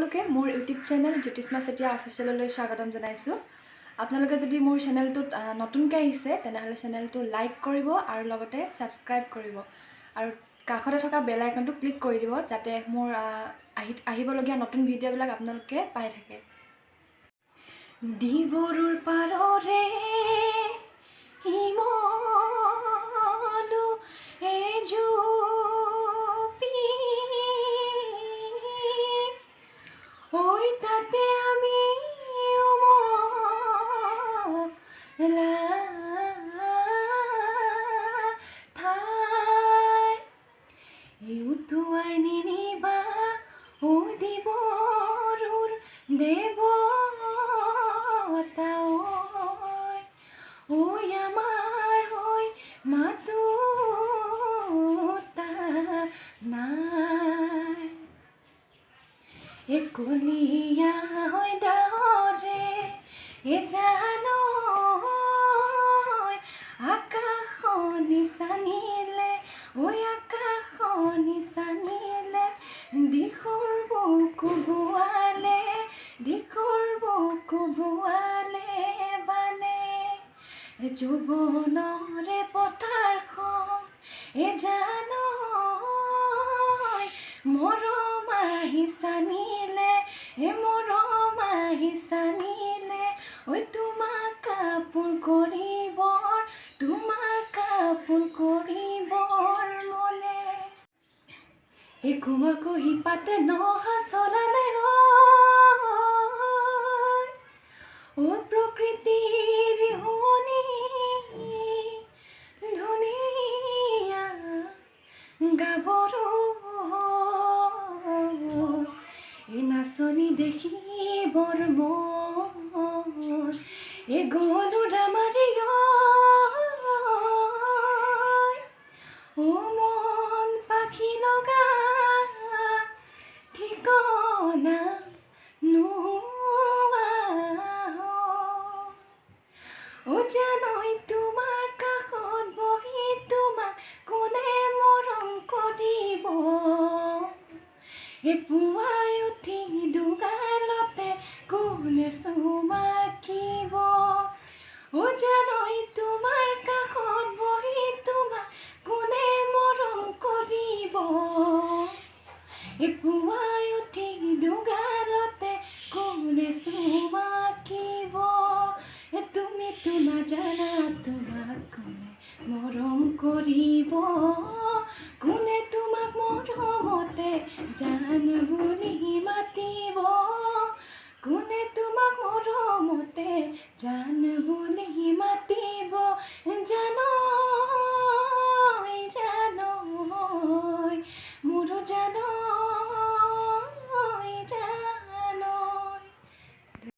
সকলোকে মোৰ YouTube channel জ্যোতিষ্মা Chetia অফিচিয়েললৈ স্বাগতম জনাইছোঁ। আপোনালোকে যদি মোৰ চেনেলটোত নতুনকৈ আহিছে তেনেহ'লে চেনেলটো লাইক কৰিব আৰু লগতে ছাবস্ক্ৰাইব কৰিব আৰু কাষতে থকা বেল আইকনটো ক্লিক কৰি দিব যাতে মোৰ আহিবলগীয়া নতুন ভিডিঅ'বিলাক আপোনালোকে পাই থাকে। দিবৰুৰ পাৰৰে হিমলু এজুপি ওই তাতে আমি ঠাই উটুৱাই নিনিবা ও দিবৰুৰ দেৱতা ঐ আমাৰ হৈ মাতোতা নাই একলীয়া হৈ ডাৱৰে জানো আকাশনি চানিলে ঐ আকাশনি চানিলে দিশৰ বুকু বোৱালে বানে যৌৱনৰে পথাৰখন জানো মৰম আহি চানিলে ঐ তোমাক আপোন কৰিবৰ মনে কোমল কুহি পাতে নহা চলালে ঐ প্ৰকৃতিৰ শুনি ধুনীয়া গাভৰু নাচনি দেখি বৰ মন গলো ৰামাৰি মন পাখি লগা ঠিকনা জানৈ তোমাৰ কাষত বহি তোমাক কোনে মৰম কৰিব পুৱাই উঠি দুগালতে কোনে চুমাকিব জানৈ তোমাৰ কাষত বহি তোমাক কোনে মৰম কৰিব পুৱাই উঠি দুগালতে কোনে চুমাকিব তুমিতো নাজানা তোমাক কোনে মৰম কৰিব কোনে তোমাক মৰমতে জান বুলি মাতিব কোনে তোমাক মৰমতে জান বুলি মাতিব